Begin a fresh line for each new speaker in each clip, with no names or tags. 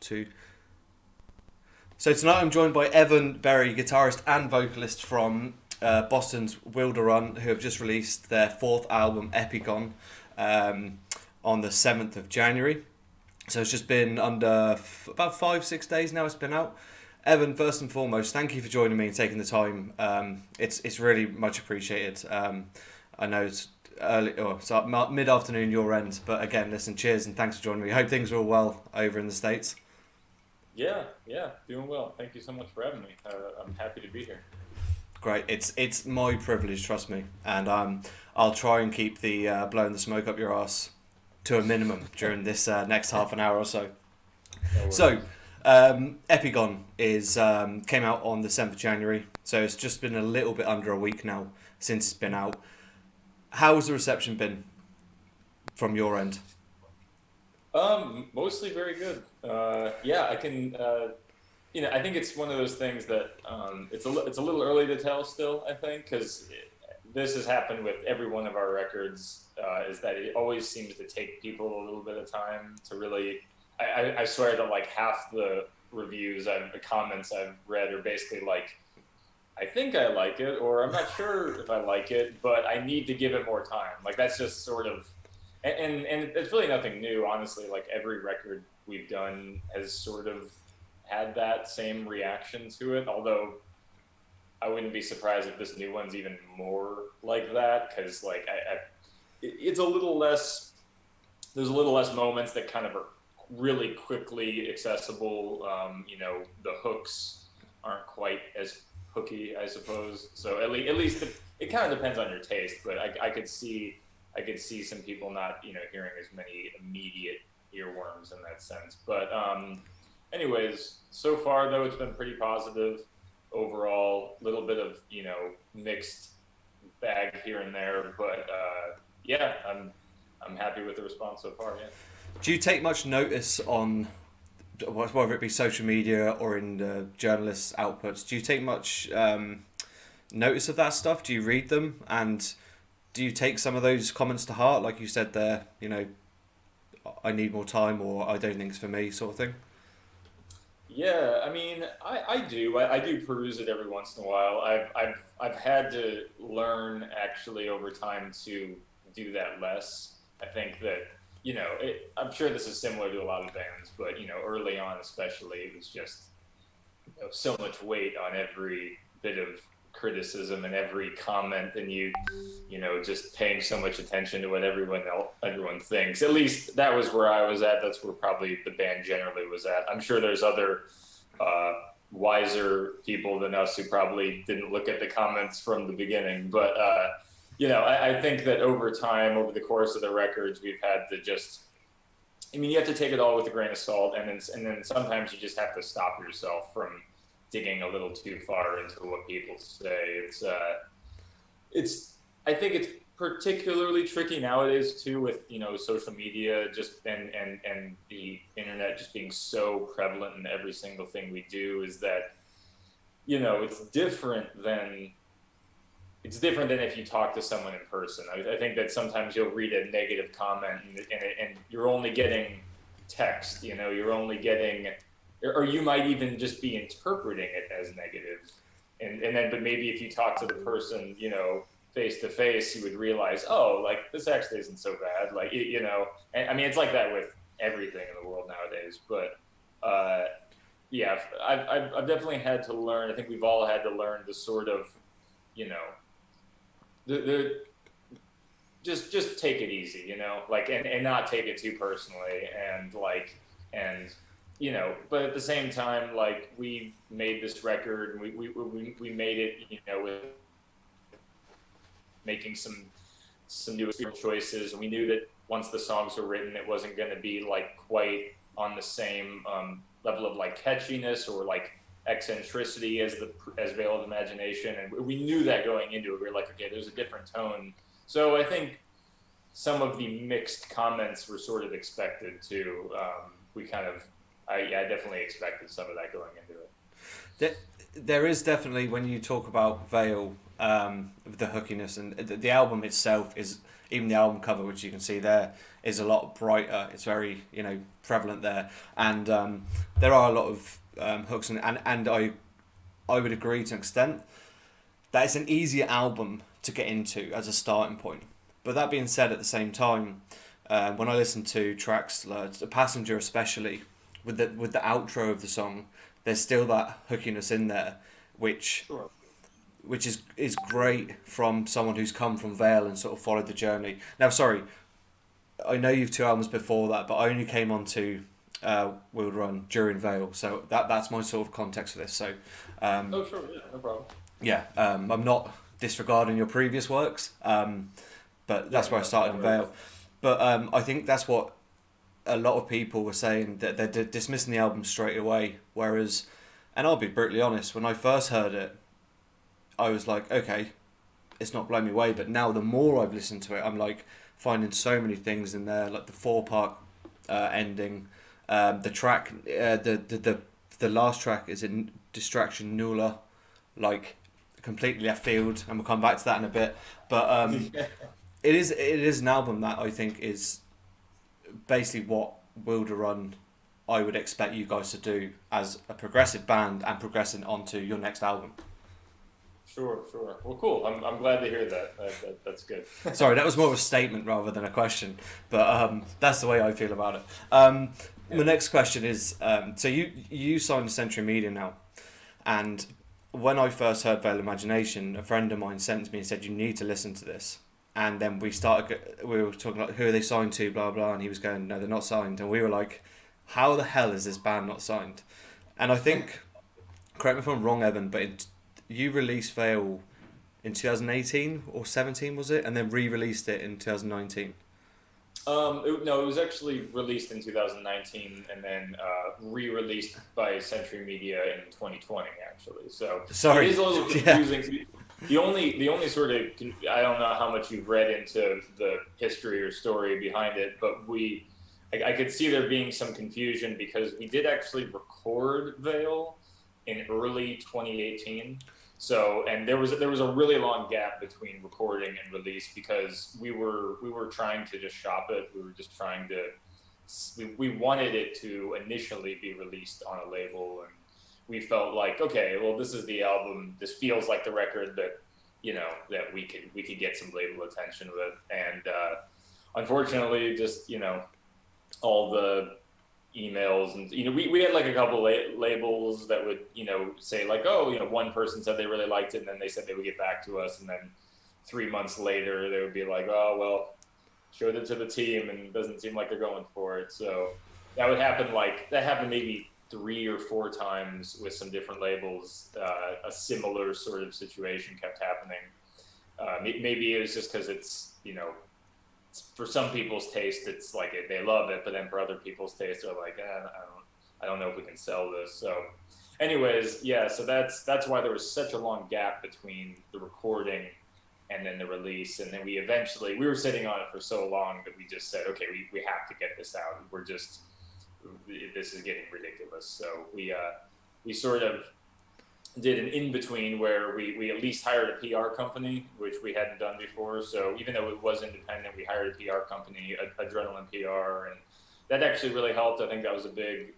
2. So tonight I'm joined by Evan Berry, guitarist and vocalist from Boston's Wilderun, who have just released their 4th album, Epigone, on the 7th of January. So it's just been under about 5-6 days now it's been out. Evan, first and foremost, thank you for joining me and taking the time. It's really much appreciated. I know it's early, so mid-afternoon your end, but again, listen, cheers and thanks for joining me. I hope things are all well over in the States.
Yeah, doing well. Thank you so much for having me. I'm happy to be here.
Great, it's my privilege, trust me, and I'll try and keep the blowing the smoke up your ass to a minimum during this next half an hour or so.
No
So, Epigone came out on the 7th of January, so it's just been a little bit under a week now since it's been out. How's the reception been from your end?
Mostly very good. I can. I think it's one of those things that it's a little early to tell still. I think because this has happened with every one of our records. Is that it always seems to take people a little bit of time to really. I swear that like half the the comments I've read are basically like, I think I like it, or I'm not sure if I like it, but I need to give it more time. Like that's just sort of, and it's really nothing new, honestly. Like every record we've done has sort of had that same reaction to it. Although I wouldn't be surprised if this new one's even more like that, because like it's a little less. There's a little less moments that kind of are really quickly accessible. The hooks aren't quite as hooky, I suppose. So at least it kind of depends on your taste, but I could see some people not hearing as many immediate earworms in that sense. But anyways, so far though it's been pretty positive overall. Little bit of mixed bag here and there, but I'm happy with the response so far. Yeah.
Do you take much notice on, whether it be social media or in journalists' outputs, do you take much notice of that stuff? Do you read them? And do you take some of those comments to heart? Like you said there, I need more time, or I don't think it's for me, sort of thing?
Yeah, I mean, I do. I do peruse it every once in a while. I've had to learn actually over time to do that less. I think that I'm sure this is similar to a lot of bands, but early on especially, it was just so much weight on every bit of criticism and every comment, and you just paying so much attention to what everyone thinks. At least that was where I was at. That's where probably the band generally was at. I'm sure there's other wiser people than us who probably didn't look at the comments from the beginning, but I think that over time, over the course of the records, we've had to just, you have to take it all with a grain of salt, and then sometimes you just have to stop yourself from digging a little too far into what people say. I think it's particularly tricky nowadays too, with social media and the internet just being so prevalent in every single thing we do. Is that it's different than if you talk to someone in person. I think that sometimes you'll read a negative comment and you're only getting text, you're only getting, or you might even just be interpreting it as negative. But maybe if you talk to the person, face to face, you would realize, oh, like this actually isn't so bad. Like, and it's like that with everything in the world nowadays. But I've definitely had to learn. I think we've all had to learn to sort of, just take it easy, and not take it too personally, but at the same time, like we made this record and we made it, with making some new choices, and we knew that once the songs were written, it wasn't going to be like quite on the same level of like catchiness or like eccentricity as Veiled Imagination, and we knew that going into it. We were like, okay, there's a different tone. So I think some of the mixed comments were sort of expected too. I definitely expected some of that going into it.
There is definitely, when you talk about Veil, the hookiness, and the album itself is, even the album cover, which you can see there, is a lot brighter. It's very prevalent there, and there are a lot of hooks and I would agree to an extent that it's an easier album to get into as a starting point. But that being said, at the same time, when I listen to tracks like The Passenger especially, with the outro of the song, there's still that hookiness in there, which
Sure.
which is great from someone who's come from Vale and sort of followed the journey. Now, sorry, I know you've 2 albums before that, but I only came on to Wilderun during Vale, so that's my sort of context for this. So,
Oh, sure, yeah, no problem.
yeah, I'm not disregarding your previous works, but that's where I started in Vale. But I think that's what a lot of people were saying, that they're dismissing the album straight away. Whereas, and I'll be brutally honest, when I first heard it, I was like, okay, it's not blowing me away. But now the more I've listened to it, I'm like finding so many things in there, like the 4-part ending, the track, the last track is in Distraction Nulla, like completely left field, and we'll come back to that in a bit. But it is an album that I think is basically what Wilderun I would expect you guys to do as a progressive band and progressing onto your next album.
Sure. Well, cool. I'm glad to hear that. That's good.
Sorry, that was more of a statement rather than a question, but that's the way I feel about it. My next question is, so you signed to Century Media now, and when I first heard Veil Imagination, a friend of mine sent to me and said, you need to listen to this. And then we were talking like, who are they signed to, blah, blah, and he was going, no, they're not signed. And we were like, how the hell is this band not signed? And I think, correct me if I'm wrong, Evan, but you released Veil in 2018 or 17, was it? And then re-released it in 2019.
No, it was actually released in 2019 and then re-released by Century Media in 2020, actually. So
sorry,
it is a little confusing. Yeah. The only sort of, I don't know how much you've read into the history or story behind it, but I could see there being some confusion because we did actually record Veil in early 2018. So, and there was a really long gap between recording and release because we were trying to just shop it. We were just trying to, we wanted it to initially be released on a label, and we felt like, okay, well, this is the album. This feels like the record that, that we could get some label attention with. And unfortunately, just, all the emails and, we had like a couple labels that would, say like, oh, one person said they really liked it, and then they said they would get back to us. And then 3 months later, they would be like, oh, well, showed it to the team and it doesn't seem like they're going for it. So that happened maybe 3 or 4 times with some different labels. A similar sort of situation kept happening. Maybe it was just because it's, for some people's taste, it's like they love it, but then for other people's taste, they're like, I don't know if we can sell this. So, anyways, yeah. So that's why there was such a long gap between the recording and then the release, and then we were sitting on it for so long that we just said, okay, we have to get this out. This is getting ridiculous. So we sort of did an in-between where we at least hired a PR company, which we hadn't done before. So even though it was independent, we hired a PR company, Adrenaline PR, and that actually really helped. I think that was a big,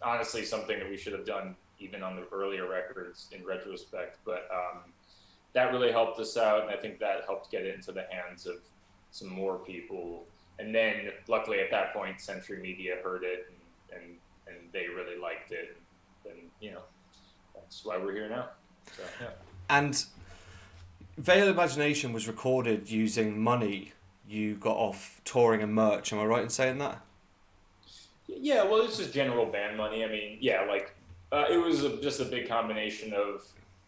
honestly, something that we should have done even on the earlier records in retrospect. But that really helped us out, and I think that helped get it into the hands of some more people. And then, luckily, at that point, Century Media heard it, and they really liked it. And that's why we're here now. So, yeah.
And Veil Imagination was recorded using money you got off touring and merch. Am I right in saying that?
Yeah, well, it's just general band money. I mean, yeah, it was just a big combination of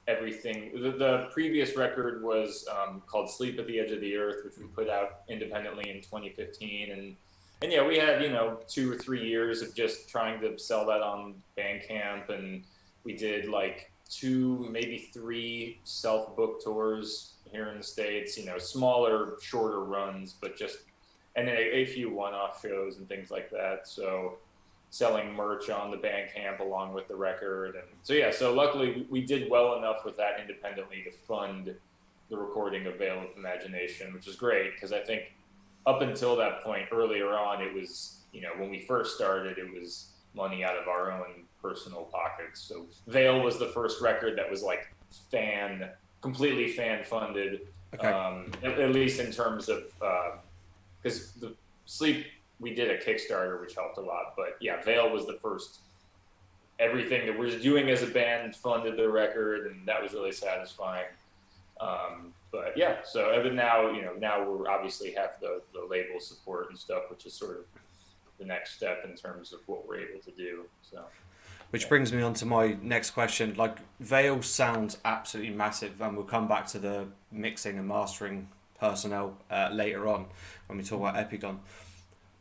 everything. The previous record was called Sleep at the Edge of the Earth, which we put out independently in 2015. And yeah, we had, 2 or 3 years of just trying to sell that on Bandcamp, and we did like 2, maybe 3 self-book tours here in the States, smaller, shorter runs, but and then a few one-off shows and things like that. So selling merch on the Bandcamp along with the record. And so, yeah, so luckily we did well enough with that independently to fund the recording of Veil of Imagination, which is great because I think up until that point earlier on, it was, when we first started, it was money out of our own personal pockets. So Veil was the first record that was like completely fan funded.
Okay.
At least in terms of, because the Sleep, we did a Kickstarter, which helped a lot. But yeah, Veil was the first, everything that we're doing as a band funded the record, and that was really satisfying. But yeah, so even now, now we're obviously have the label support and stuff, which is sort of the next step in terms of what we're able to do. So.
Which brings me on to my next question. Like, Veil sounds absolutely massive, and we'll come back to the mixing and mastering personnel later on when we talk about Epigone.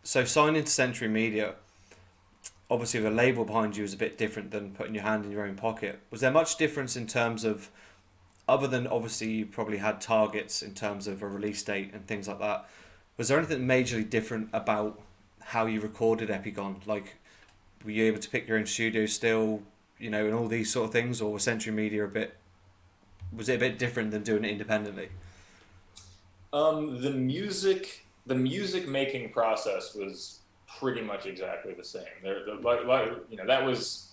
So signing to Century Media, obviously the label behind you is a bit different than putting your hand in your own pocket. Was there much difference in terms of, other than obviously you probably had targets in terms of a release date and things like that, was there anything majorly different about how you recorded Epigone? Like, were you able to pick your own studio still, and all these sort of things, or was Century Media was it a bit different than doing it independently?
The music making process was pretty much exactly the same. That was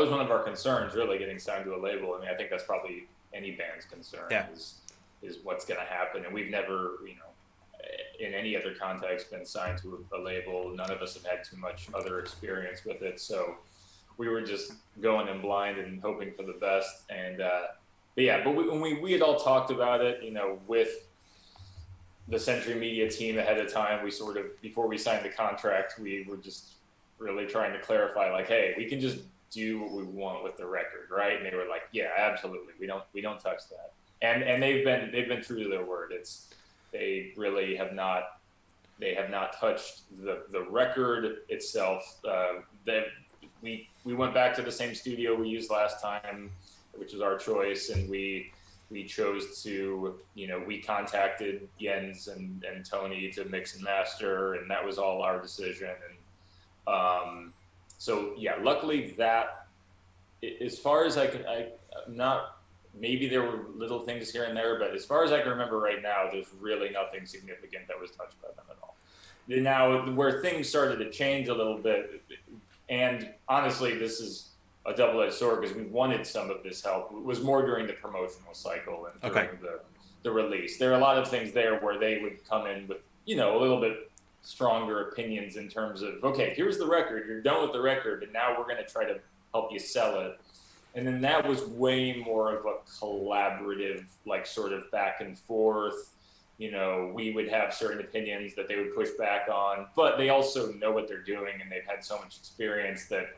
one of our concerns, really, getting signed to a label. I mean, I think that's probably any band's concern, is what's going to happen. And we've never, in any other context, been signed to a label. None of us have had too much other experience with it, so we were just going in blind and hoping for the best. And but when we had all talked about it, with the Century Media team ahead of time, we sort of, before we signed the contract, we were just really trying to clarify, like, hey, we can just do what we want with the record, right? And they were like, yeah, absolutely, we don't touch that. And they've been true to their word. They really have not touched the record itself. We went back to the same studio we used last time, which was our choice, and we chose to, we contacted Jens and Tony to mix and master, and that was all our decision. And so yeah, luckily that, as far as maybe there were little things here and there, but as far as I can remember right now, there's really nothing significant that was touched by them at all. Now, where things started to change a little bit, and honestly, this is a double-edged sword because we wanted some of this help, it was more during the promotional cycle and during the release. There are a lot of things there where they would come in with, a little bit stronger opinions in terms of, okay, here's the record, you're done with the record, and now we're going to try to help you sell it. And then that was way more of a collaborative, like, sort of back and forth. We would have certain opinions that they would push back on, but they also know what they're doing and they've had so much experience that,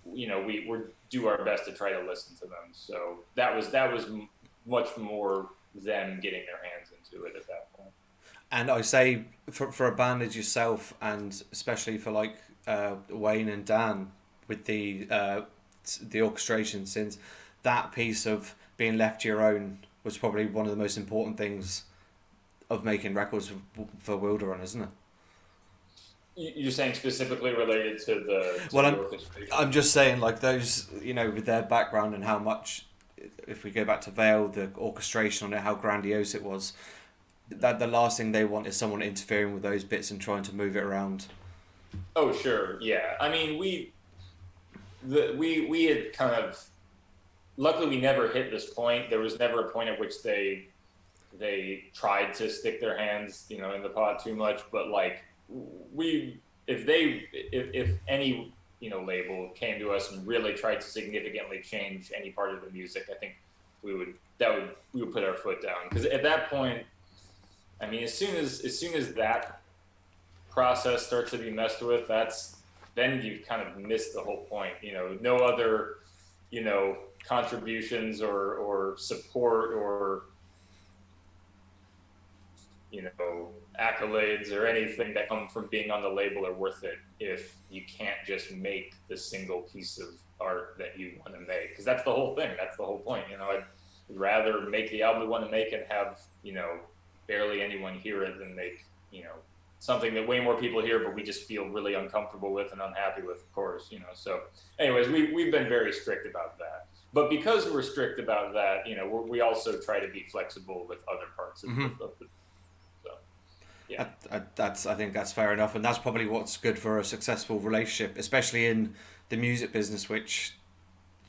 we would do our best to try to listen to them. So that was much more them getting their hands into it at that point.
And I say, for a band as yourself, and especially for like Wayne and Dan with the orchestration, since that piece of being left to your own was probably one of the most important things of making records for Wilderun, isn't it?
You're saying specifically related to the orchestration?
I'm just saying, like, those, with their background and how much, if we go back to Veil, the orchestration on it, how grandiose it was, that the last thing they want is someone interfering with those bits and trying to move it around.
Oh, sure, yeah. I mean, we had kind of, luckily we never hit this point. There was never a point at which they tried to stick their hands, in the pot too much. But like, if any label came to us and really tried to significantly change any part of the music, I think we would put our foot down, because at that point, I mean, as soon as that process starts to be messed with, then you've kind of missed the whole point. No other, contributions or support or, accolades or anything that come from being on the label are worth it if you can't just make the single piece of art that you want to make. Because that's the whole thing. That's the whole point. I'd rather make the album we want to make and have, barely anyone hear it than make, something that way more people hear, but we just feel really uncomfortable with and unhappy with, of course, So anyways, we've been very strict about that. But because we're strict about that, we also try to be flexible with other parts of the so. Yeah.
I think that's fair enough, and that's probably what's good for a successful relationship, especially in the music business, which,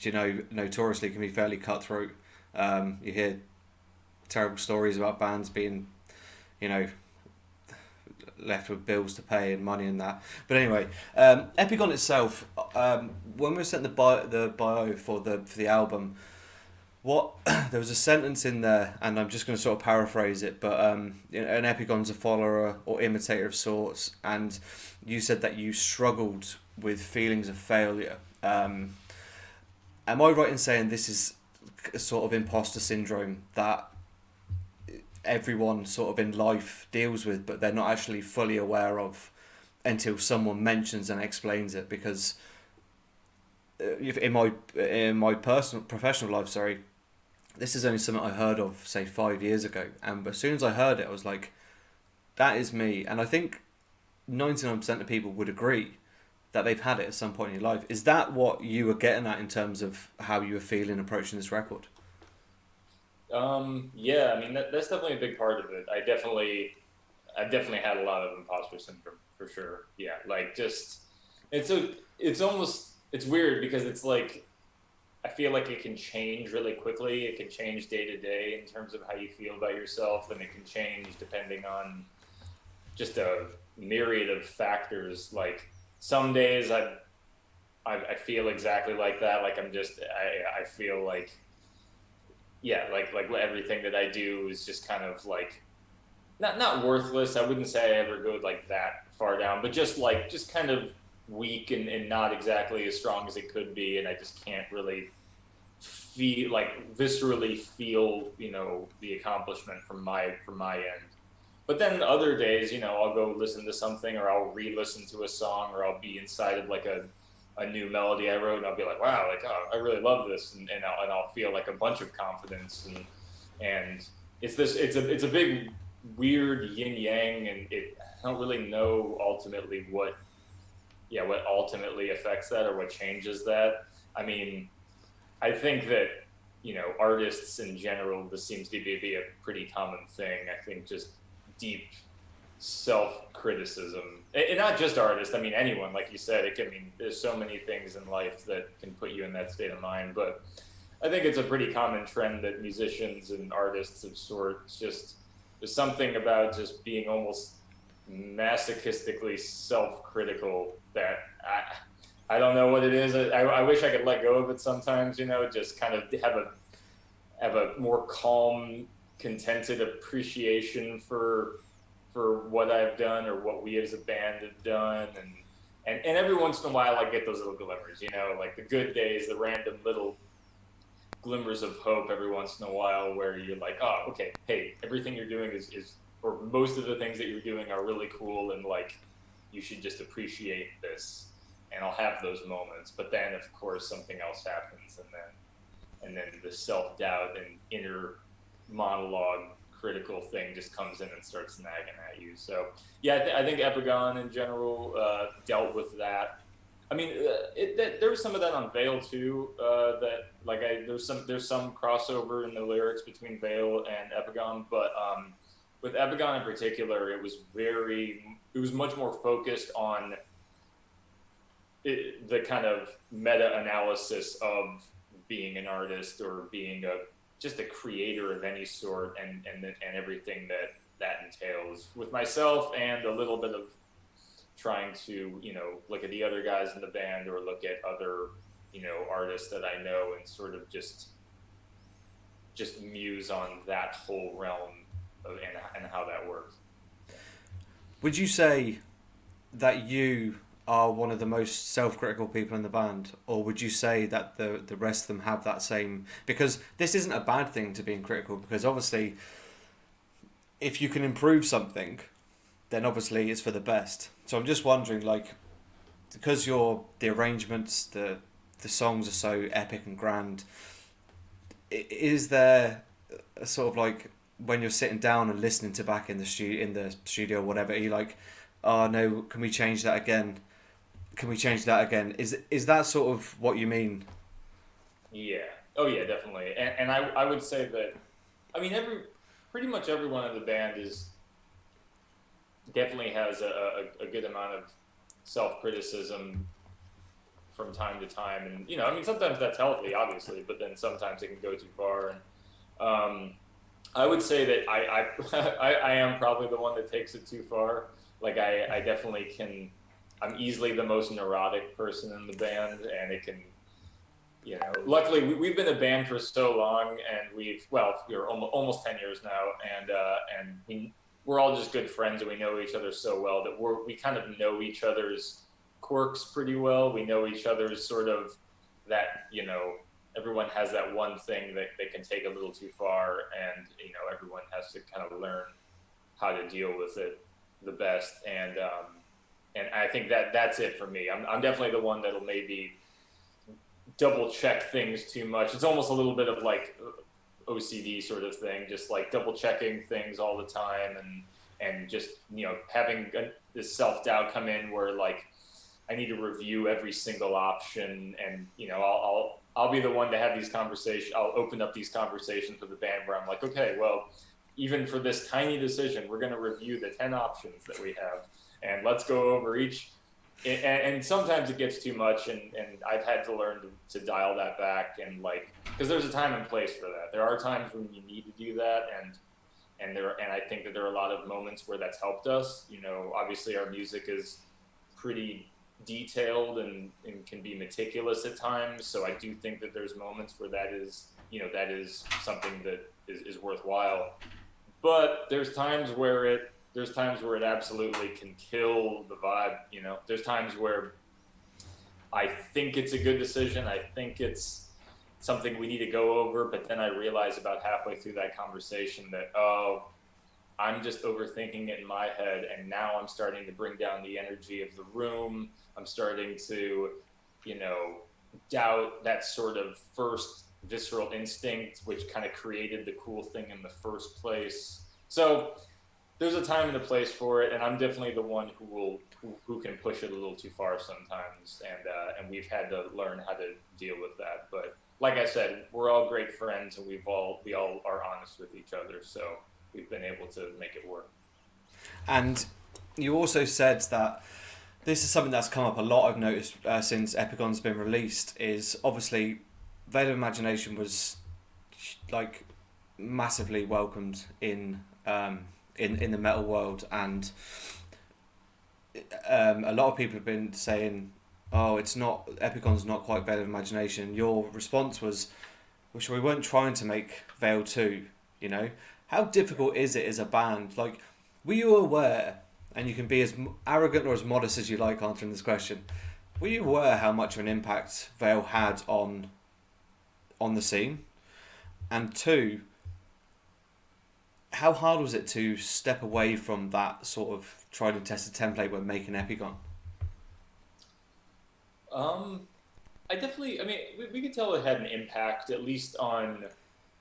you know, notoriously can be fairly cutthroat. You hear terrible stories about bands being, you know, left with bills to pay and money and that. But anyway, Epigone itself, when we were setting the bio for the album, what there was a sentence in there, and I'm just going to sort of paraphrase it, but you know, an Epigone's a follower or imitator of sorts, and you said that you struggled with feelings of failure. Am I right in saying this is a sort of imposter syndrome that everyone sort of in life deals with, but they're not actually fully aware of until someone mentions and explains it? Because in my personal professional life, sorry, this is only something I heard of say 5 years ago, and as soon as I heard it, I was like, that is me. And I think 99% of people would agree that they've had it at some point in your life. Is that what you were getting at in terms of how you were feeling approaching this record?
Yeah, I mean that's definitely a big part of it. I've definitely had a lot of imposter syndrome for sure. Yeah, like just it's a it's almost it's weird because it's like I feel like it can change really quickly. It can change day to day in terms of how you feel about yourself, and it can change depending on just a myriad of factors. Like some days I feel exactly like that. Like I feel like yeah, like everything that I do is just kind of like not worthless. I wouldn't say I ever go like that far down, but just kind of weak and not exactly as strong as it could be, and I just can't really feel like viscerally feel the accomplishment from my end. But then other days, I'll go listen to something, or I'll re-listen to a song, or I'll be inside of like a new melody I wrote, and I'll be like, wow, like, oh, I really love this, and I'll feel like a bunch of confidence, and it's a big weird yin yang, and I don't really know ultimately what ultimately affects that or what changes that. I mean, I think that artists in general, this seems to be a pretty common thing. I think just deep self-criticism, and not just artists. I mean, anyone, like you said, there's so many things in life that can put you in that state of mind. But I think it's a pretty common trend that musicians and artists of sorts just there's something about just being almost masochistically self-critical that I don't know what it is. I wish I could let go of it sometimes. Just kind of have a more calm, contented appreciation for what I've done or what we as a band have done, and every once in a while I get those little glimmers, like the good days, the random little glimmers of hope every once in a while where you're like, oh, okay, hey, everything you're doing is or most of the things that you're doing are really cool, and like you should just appreciate this. And I'll have those moments, but then of course something else happens, and then the self-doubt and inner monologue critical thing just comes in and starts nagging at you. So yeah, I think Epigone in general dealt with that. I mean, there was some of that on Veil too. That like there's some crossover in the lyrics between Veil and Epigone, but with Epigone in particular, it was much more focused on the kind of meta-analysis of being an artist or being just a creator of any sort, and everything that entails with myself, and a little bit of trying to look at the other guys in the band or look at other artists that I know and sort of just muse on that whole realm and how that works.
Would you say that you are one of the most self-critical people in the band, or would you say that the rest of them have that same? Because this isn't a bad thing to being critical, because obviously if you can improve something, then obviously it's for the best. So I'm just wondering, like, because the arrangements, the songs are so epic and grand, is there a sort of like when you're sitting down and listening to back in the studio or whatever, are you like, oh no, can we change that again? Can we change that again? Is that sort of what you mean?
Yeah. Oh yeah, definitely. And I would say that, I mean, pretty much everyone in the band is definitely has a good amount of self-criticism from time to time. And, I mean, sometimes that's healthy, obviously, but then sometimes it can go too far. And I would say that I am probably the one that takes it too far. Like, I definitely can, I'm easily the most neurotic person in the band, and it can, luckily we've been a band for so long, and we're almost 10 years now, and we're all just good friends, and we know each other so well that we kind of know each other's quirks pretty well. We know each other's sort of that, everyone has that one thing that they can take a little too far, and, everyone has to kind of learn how to deal with it the best. And I think that's it for me. I'm definitely the one that'll maybe double check things too much. It's almost a little bit of like OCD sort of thing, just like double checking things all the time, and just having this self doubt come in where like I need to review every single option, and I'll be the one to have these conversations. I'll open up these conversations with the band where I'm like, okay, well, even for this tiny decision, we're going to review the 10 options that we have, and let's go over each. And sometimes it gets too much, and I've had to learn to dial that back, and like, because there's a time and place for that. There are times when you need to do that, and I think that there are a lot of moments where that's helped us. Obviously our music is pretty detailed and can be meticulous at times, so I do think that there's moments where that is something that is worthwhile. But there's times where it absolutely can kill the vibe. There's times where I think it's a good decision, I think it's something we need to go over, but then I realize about halfway through that conversation that, oh, I'm just overthinking it in my head, and now I'm starting to bring down the energy of the room. I'm starting to, doubt that sort of first visceral instinct, which kind of created the cool thing in the first place. So there's a time and a place for it, and I'm definitely the one who can push it a little too far sometimes, and we've had to learn how to deal with that. But like I said, we're all great friends, and we all are honest with each other, so we've been able to make it work.
And you also said that this is something that's come up a lot. I've noticed since Epigone's been released, is obviously Veil of Imagination was like massively welcomed in the metal world, and a lot of people have been saying, "Oh, it's not Epigone's not quite Veil of Imagination." Your response was, "Which we weren't trying to make Veil 2." How difficult is it as a band? Like, were you aware? And you can be as arrogant or as modest as you like answering this question. Were you aware how much of an impact Veil had on the scene? And two, how hard was it to step away from that sort of tried and tested template when making Epigone?
I mean, we could tell it had an impact, at least on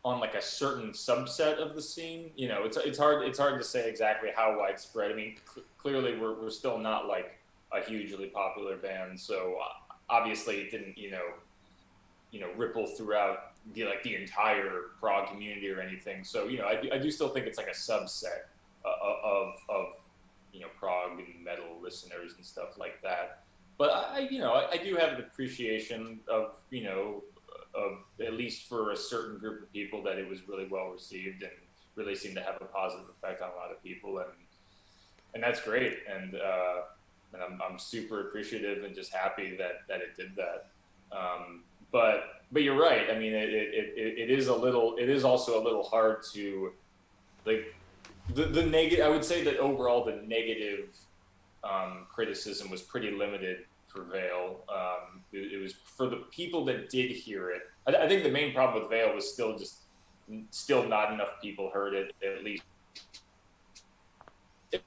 like a certain subset of the scene. It's hard to say exactly how widespread. I mean, clearly we're still not like a hugely popular band, so obviously it didn't ripple throughout the entire prog community or anything. So I do still think it's like a subset of prog and metal listeners and stuff like that. But I do have an appreciation of at least for a certain group of people, that it was really well received and really seemed to have a positive effect on a lot of people, and that's great. And I'm super appreciative and just happy that it did that. But you're right. I mean, it is also a little hard to, like, the negative. I would say that overall the negative criticism was pretty limited for Veil. It was for the people that did hear it. I think the main problem with Veil was still not enough people heard it. At least,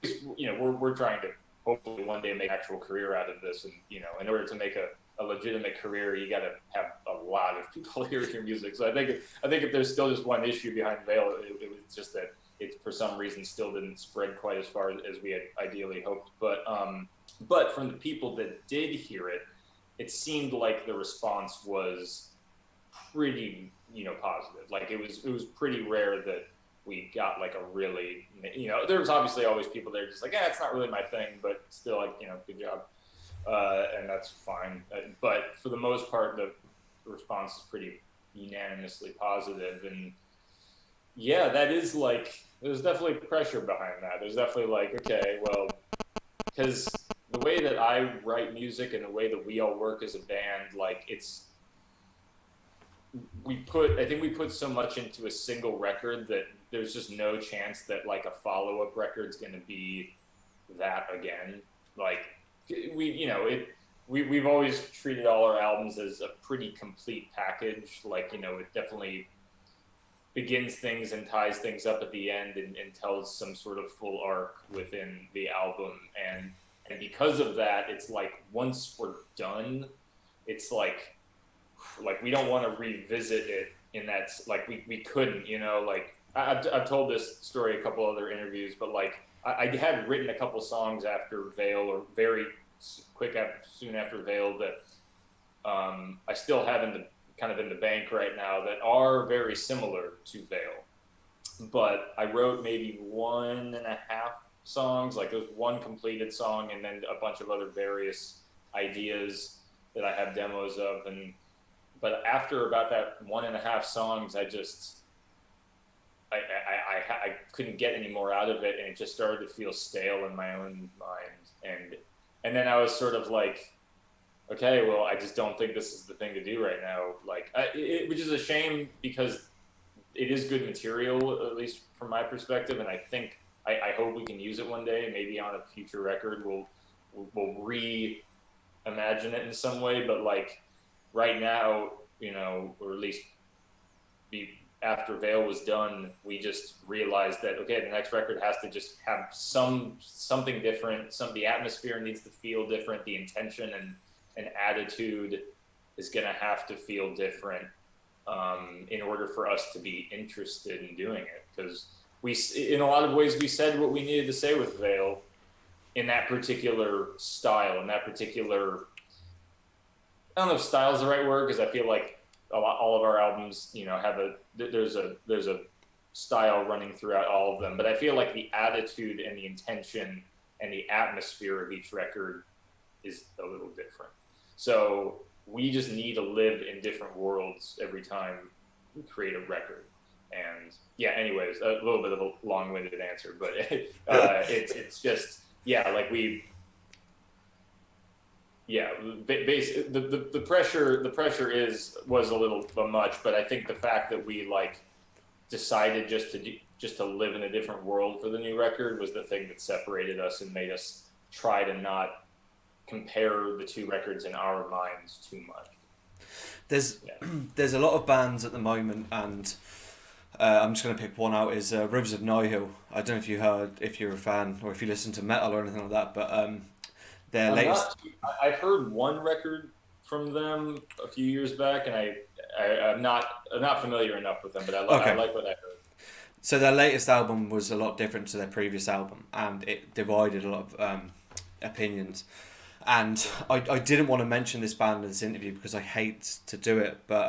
we're trying to hopefully one day make an actual career out of this, and in order to make a legitimate career, you got to have a lot of people hear your music. So I think if there's still just one issue behind Veil, it was just that it for some reason still didn't spread quite as far as we had ideally hoped. But from the people that did hear it, it seemed like the response was pretty positive. Like it was pretty rare that we got like a really, there's obviously always people that are just like, yeah, it's not really my thing, but still, like, good job. And that's fine. But for the most part, the response is pretty unanimously positive. And yeah, that is like, there's definitely pressure behind that. There's definitely like, okay, well, because the way that I write music and the way that we all work as a band, like I think we put so much into a single record that there's just no chance that like a follow-up record's going to be that again. Like we've always treated all our albums as a pretty complete package. Like, it definitely begins things and ties things up at the end and tells some sort of full arc within the album. And because of that, it's like once we're done, it's like we don't want to revisit it in that, like we couldn't, like I've told this story a couple other interviews, but like I had written a couple songs after Veil, or very soon after Veil, that I still have kind of in the bank right now, that are very similar to Veil. But I wrote maybe 1.5 songs, like there's one completed song and then a bunch of other various ideas that I have demos of. But after about that 1.5 songs, I couldn't get any more out of it, and it just started to feel stale in my own mind. And then I was sort of like, okay, well, I just don't think this is the thing to do right now. Like, which is a shame, because it is good material, at least from my perspective, and I hope we can use it one day. Maybe on a future record, we'll reimagine it in some way. But like right now, or at least after Veil was done, we just realized that, okay, the next record has to just have something different. The atmosphere needs to feel different. The intention and attitude is going to have to feel different in order for us to be interested in doing it. Because in a lot of ways, we said what we needed to say with Veil in that particular style, in that particular, I don't know if style is the right word, because I feel like all of our albums, there's a style running throughout all of them. But I feel like the attitude and the intention and the atmosphere of each record is a little different. So we just need to live in different worlds every time we create a record. And yeah, anyways, a little bit of a long-winded answer, but it's just, yeah, like the pressure was a little much, but I think the fact that we like decided just to live in a different world for the new record was the thing that separated us and made us try to not compare the two records in our minds too much.
There's a lot of bands at the moment, and I'm just going to pick one out, is Rivers of Nihil. I don't know if you heard, if you're a fan, or if you listen to metal or anything like that, but their latest...
I've heard one record from them a few years back, and I'm not familiar enough with them, but I like what I heard.
So their latest album was a lot different to their previous album, and it divided a lot of opinions. And I didn't want to mention this band in this interview because I hate to do it, but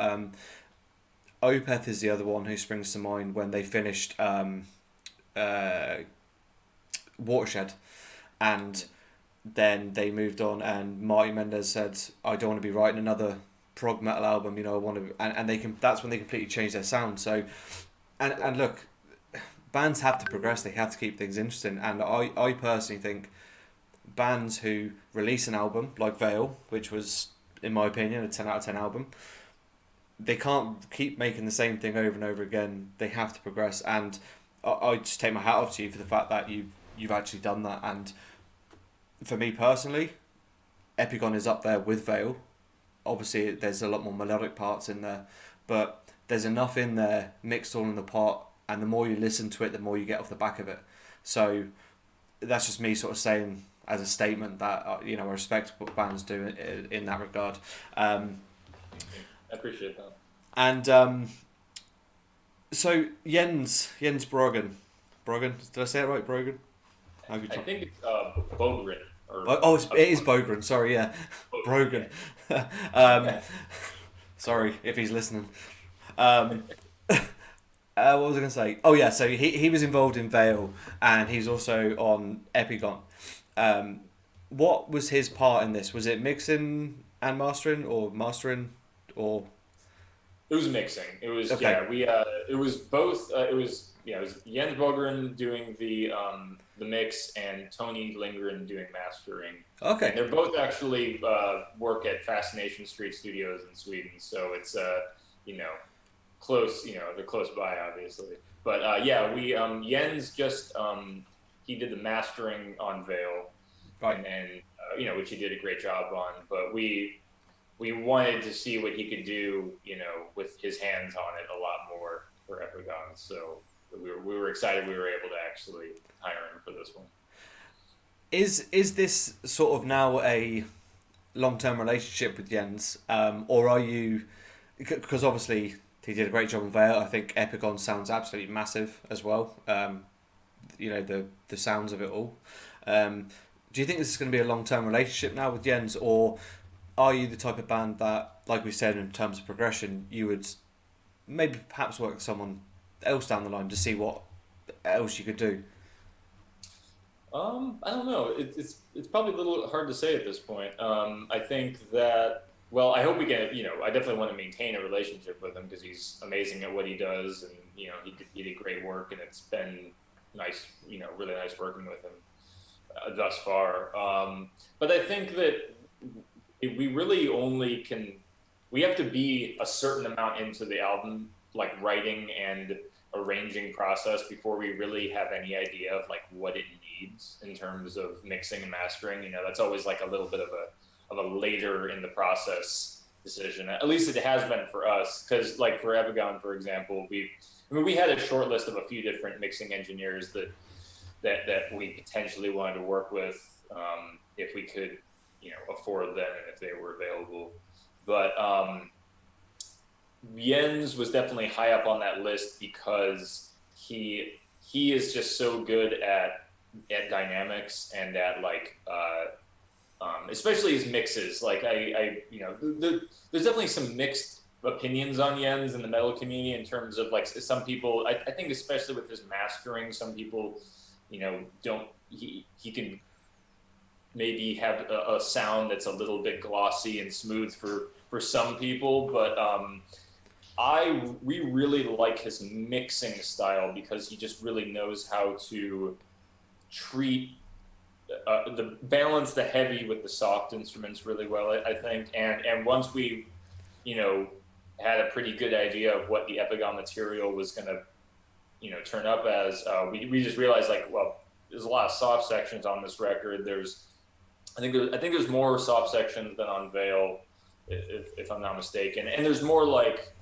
Opeth is the other one who springs to mind when they finished Watershed, and then they moved on, and Marty Mendez said, I don't want to be writing another prog metal album, I want to, and that's when they completely changed their sound. So and look, bands have to progress, they have to keep things interesting, and I personally think bands who release an album like Veil, which was, in my opinion, a 10 out of 10 album, they can't keep making the same thing over and over again. They have to progress, and I just take my hat off to you for the fact that you've actually done that. And for me personally, Epigone is up there with Veil. Obviously, there's a lot more melodic parts in there, but there's enough in there mixed all in the pot, and the more you listen to it, the more you get off the back of it. So that's just me sort of saying as a statement that I respect what bands do in that regard.
I appreciate that.
And so Jens Brogan, did I say it right? Brogan?
I think it's Bogren.
It is Bogren. Sorry, yeah, Brogan. Sorry if he's listening. What was I going to say? Oh yeah, so he was involved in Vale, and he's also on Epigone. Um, what was his part in this? Was it mixing and mastering, or mastering, or
It was mixing. It was
okay,
it was both. It was it was Jens Bogren doing the mix and Tony Lindgren doing mastering. And
okay,
they're both actually work at Fascination Street Studios in Sweden. So it's you know close. They're close by, obviously. But yeah, we Jens just he did the mastering on Vale,
right.
and then which he did a great job on. But we wanted to see what he could do, with his hands on it a lot more for Epigone. So we were excited we were able to actually hire him for this one.
Is this sort of now a long term relationship with Jens, or are you? Because obviously he did a great job on Vale. I think Epigone sounds absolutely massive as well. The sounds of it all. Do you think this is going to be a long term relationship now with Jens, or are you the type of band that, like we said, in terms of progression, you would maybe perhaps work with someone else down the line to see what else you could do?
I don't know. It's probably a little hard to say at this point. I think that, well, I hope we can. I definitely want to maintain a relationship with him because he's amazing at what he does, and he did great work, and it's been nice. Really nice working with him thus far. But I think that we really only can. We have to be a certain amount into the album, like writing and arranging process, before we really have any idea of like what it needs in terms of mixing and mastering. That's always like a little bit of a later in the process decision. At least it has been for us, because like for Epigone, for example, we had a short list of a few different mixing engineers that we potentially wanted to work with, if we could afford them and if they were available. But Jens was definitely high up on that list because he is just so good at dynamics and at like especially his mixes. Like there's definitely some mixed opinions on Jens in the metal community in terms of like some people. I think especially with his mastering, some people don't he can maybe have a sound that's a little bit glossy and smooth for some people, but we really like his mixing style because he just really knows how to treat the balance the heavy with the soft instruments really well, I think. And once we had a pretty good idea of what the Epigone material was going to turn up as, we just realized like, well, there's a lot of soft sections on this record. I think there's more soft sections than on Vale, if I'm not mistaken, and there's more like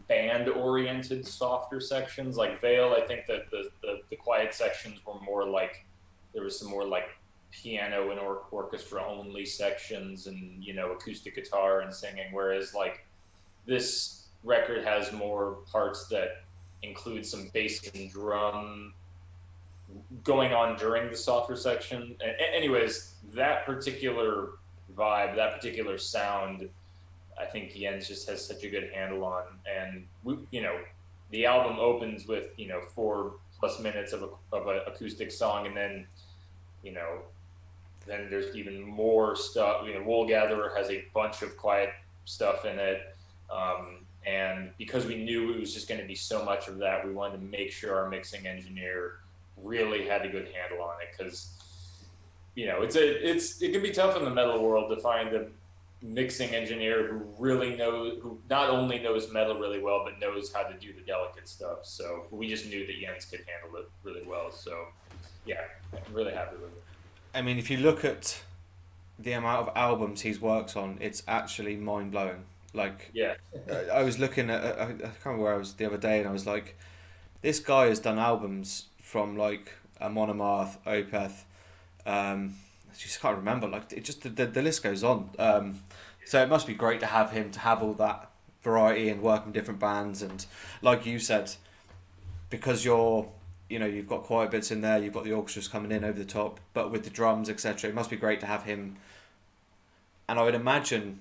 band-oriented softer sections. Like Vale, I think that the quiet sections were more like there was some more like piano and orchestra only sections, and acoustic guitar and singing. Whereas like this record has more parts that include some bass and drum going on during the softer section. Anyways, that particular vibe, that particular sound, I think Jens just has such a good handle on. And the album opens with 4+ minutes of an acoustic song, and then then there's even more stuff. Wool Gatherer has a bunch of quiet stuff in it. And because we knew it was just going to be so much of that, we wanted to make sure our mixing engineer really had a good handle on it, because it can be tough in the metal world to find a mixing engineer who not only knows metal really well but knows how to do the delicate stuff. So we just knew that Jens could handle it really well. So yeah, I'm really happy with it.
I mean, if you look at the amount of albums he's worked on, it's actually mind blowing. Like,
yeah,
I was looking at, I can't remember where I was the other day, and I was like, this guy has done albums from like a Monomath, Opeth, I just can't remember. Like, it just the list goes on. So it must be great to have him to have all that variety and work in different bands, and like you said, because you've got quiet bits in there, you've got the orchestras coming in over the top, but with the drums, etc. It must be great to have him. And I would imagine,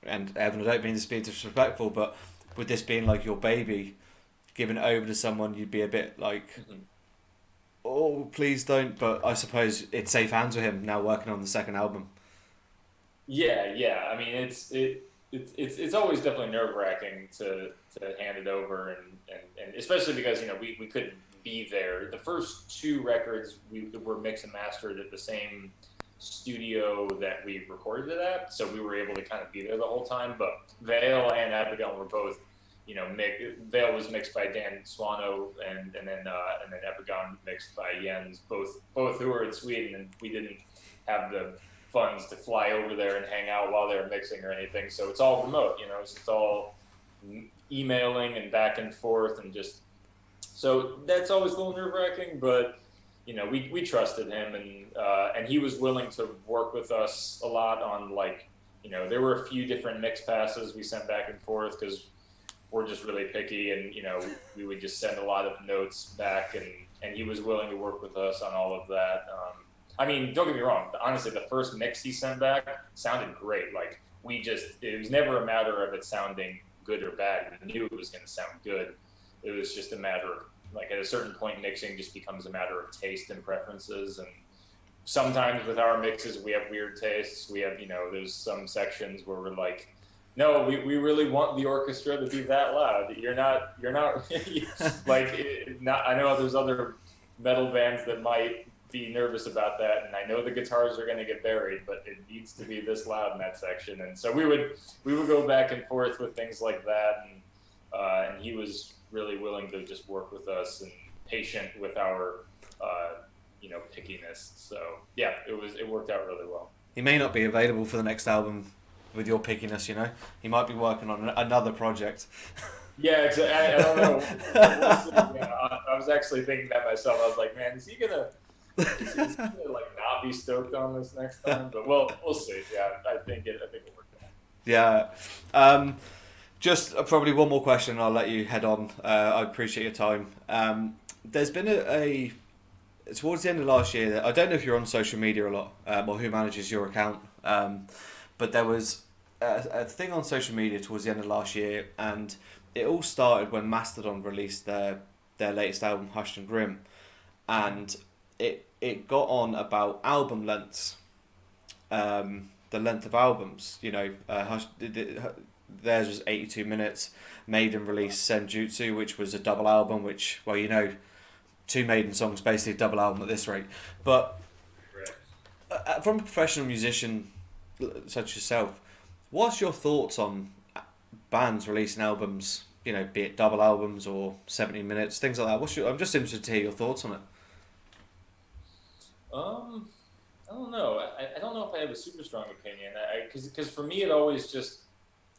and Evan, I don't mean this being disrespectful, but with this being like your baby, giving it over to someone, you'd be a bit like,
Mhm.
oh, please don't. But I suppose it's safe hands with him now working on the second album.
Yeah, yeah. I mean, it's always definitely nerve wracking to hand it over, and especially because we couldn't be there. The first two records we were mixed and mastered at the same studio that we recorded it at, so we were able to kind of be there the whole time. But Vale and Epigone were both, Vale was mixed by Dan Swano, and then Epigone mixed by Jens, both who were in Sweden, and we didn't have the funds to fly over there and hang out while they were mixing or anything. So it's all remote, it's just all emailing and back and forth, and just so that's always a little nerve wracking. But we trusted him, and he was willing to work with us a lot on, like, there were a few different mix passes we sent back and forth because we're just really picky, and we would just send a lot of notes back, and he was willing to work with us on all of that. I mean, don't get me wrong. Honestly, the first mix he sent back sounded great. Like, it was never a matter of it sounding good or bad. We knew it was going to sound good. It was just a matter of, like, at a certain point, mixing just becomes a matter of taste and preferences. And sometimes with our mixes, we have weird tastes. We have, there's some sections where we're like, no, we really want the orchestra to be that loud. You're not like, I know there's other metal bands that might be nervous about that, and I know the guitars are going to get buried, but it needs to be this loud in that section. And so we would go back and forth with things like that, and he was really willing to just work with us and patient with our pickiness. So yeah, it worked out really well.
He may not be available for the next album with your pickiness, He might be working on another project.
Yeah, I don't know. We'll see. Yeah, I was actually thinking that myself. I was like, man, is he gonna like not be stoked on this next time? But we'll see. Yeah, I think it worked out.
Yeah. Just probably one more question, and I'll let you head on. I appreciate your time. There's been a towards the end of last year. I don't know if you're on social media a lot, or who manages your account. But there was a thing on social media towards the end of last year, and it all started when Mastodon released their latest album, Hushed and Grim, and it got on about album lengths, the length of albums. Theirs was 82 minutes. Maiden released Senjutsu, which was a double album, which, well, 2 Maiden songs, basically a double album at this rate. But from a professional musician such as yourself, what's your thoughts on bands releasing albums, be it double albums or 70 minutes, things like that? I'm just interested to hear your thoughts on it.
I don't know. I don't know if I have a super strong opinion. Because for me, it always just.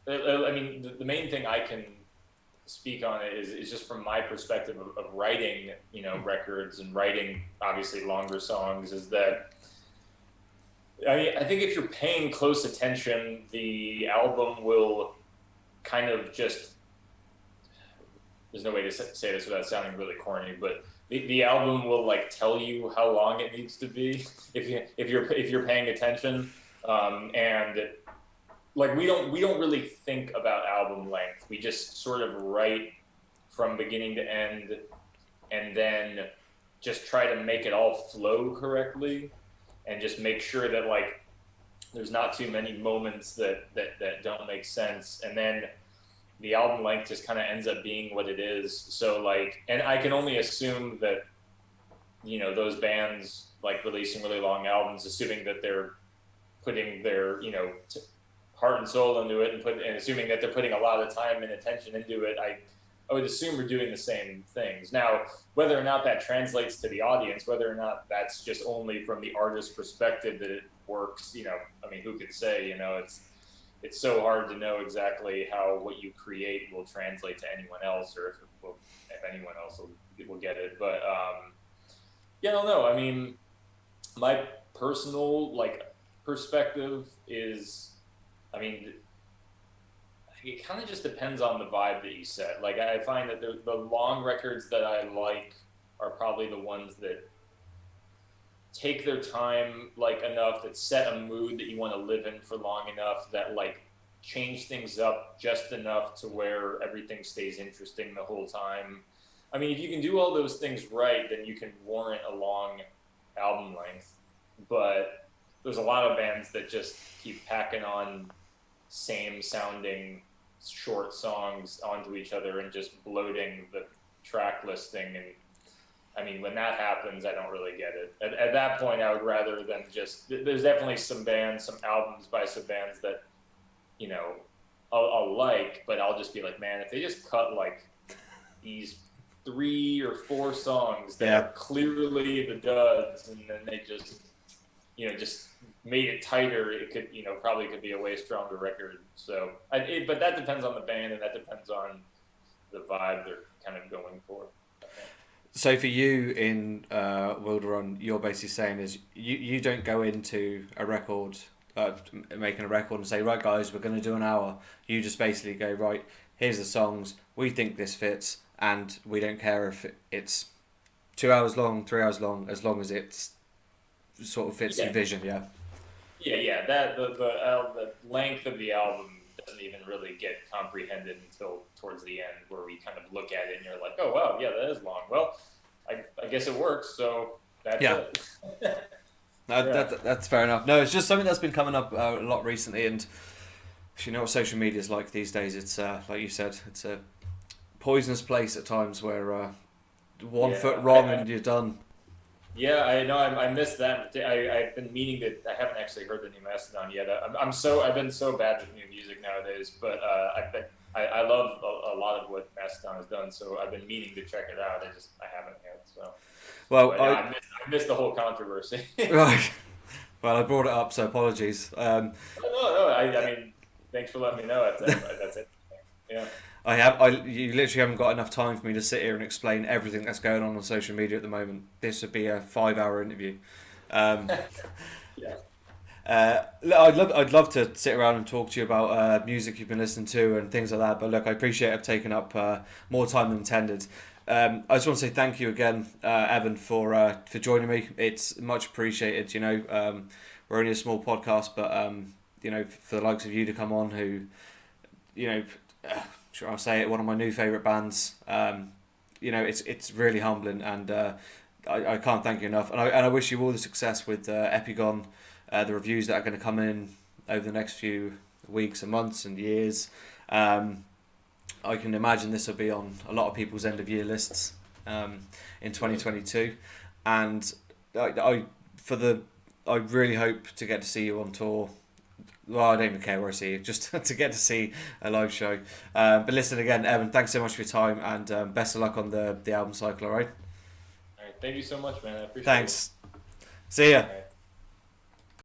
I mean, the main thing I can speak on it is just from my perspective of writing, records and writing obviously longer songs. Is that, I mean, I think if you're paying close attention, the album will kind of just. There's no way to say this without sounding really corny, but the album will, like, tell you how long it needs to be if you're paying attention, and like we don't really think about album length. We just sort of write from beginning to end, and then just try to make it all flow correctly, and just make sure that, like, there's not too many moments that don't make sense, and then the album length just kind of ends up being what it is. So, like, and I can only assume that, those bands, like, releasing really long albums, assuming that they're putting their, heart and soul into it, and assuming that they're putting a lot of time and attention into it, I would assume we're doing the same things. Now, whether or not that translates to the audience, whether or not that's just only from the artist's perspective that it works, I mean, who could say? It's so hard to know exactly how what you create will translate to anyone else, or if anyone else will get it. But yeah, I don't know. I mean, my personal, like, perspective is, I mean, it kind of just depends on the vibe that you set. Like, I find that the long records that I like are probably the ones that take their time, like, enough, that set a mood that you want to live in for long enough, that, like, change things up just enough to where everything stays interesting the whole time. I mean, if you can do all those things right, then you can warrant a long album length. But there's a lot of bands that just keep packing on same sounding short songs onto each other and just bloating the track listing. And I mean, when that happens, I don't really get it. At that point, I would rather than just, there's definitely some bands, some albums by some bands that, you know, I'll like, but I'll just be like, man, if they just cut like these 3 or 4 songs that are clearly the duds, and then they just, you know, just made it tighter, it could, you know, probably could be a way stronger record. So, but that depends on the band, and that depends on the vibe they're kind of going for.
So for you in Wilderun, you're basically saying is you don't go into a record, making a record and say, right guys, we're going to do an hour. You just basically go, right, here's the songs, we think this fits, and we don't care if it's 2 hours long, 3 hours long, as long as it's sort of fits your vision,
Yeah. That the length of the album doesn't even really get comprehended until towards the end, where we kind of look at it and you're like, oh wow, yeah, that is long. Well, I guess it works, so that's it.
That's fair enough. No, it's just something that's been coming up a lot recently, and you know what social media is like these days. It's like you said, it's a poisonous place at times where one foot wrong and you're done.
Yeah, I know. I missed that. I've been meaning to. I haven't actually heard the new Mastodon yet. I've been so bad with new music nowadays, but I love a lot of what Mastodon has done. So I've been meaning to check it out. I haven't yet. So.
Well,
I missed the whole controversy.
Right. Well, I brought it up, so apologies.
No. I mean, thanks for letting me know. That's it. Yeah.
You literally haven't got enough time for me to sit here and explain everything that's going on social media at the moment. This would be a 5-hour interview. I'd love to sit around and talk to you about music you've been listening to and things like that. But look, I appreciate I've taken up more time than intended. I just want to say thank you again, Evan, for joining me. It's much appreciated. You know, we're only a small podcast, but you know, for the likes of you to come on, who, you know. Sure, I'll say it. One of my new favourite bands. You know, it's really humbling, and I can't thank you enough. And I wish you all the success with Epigone, the reviews that are going to come in over the next few weeks and months and years. I can imagine this will be on a lot of people's end of year lists in 2022, and I really hope to get to see you on tour. Well, I don't even care where I see you, just to get to see a live show. But listen, again, Evan, thanks so much for your time, and best of luck on the album cycle, all right?
All right, thank you so much, man. I appreciate it.
Thanks. See ya.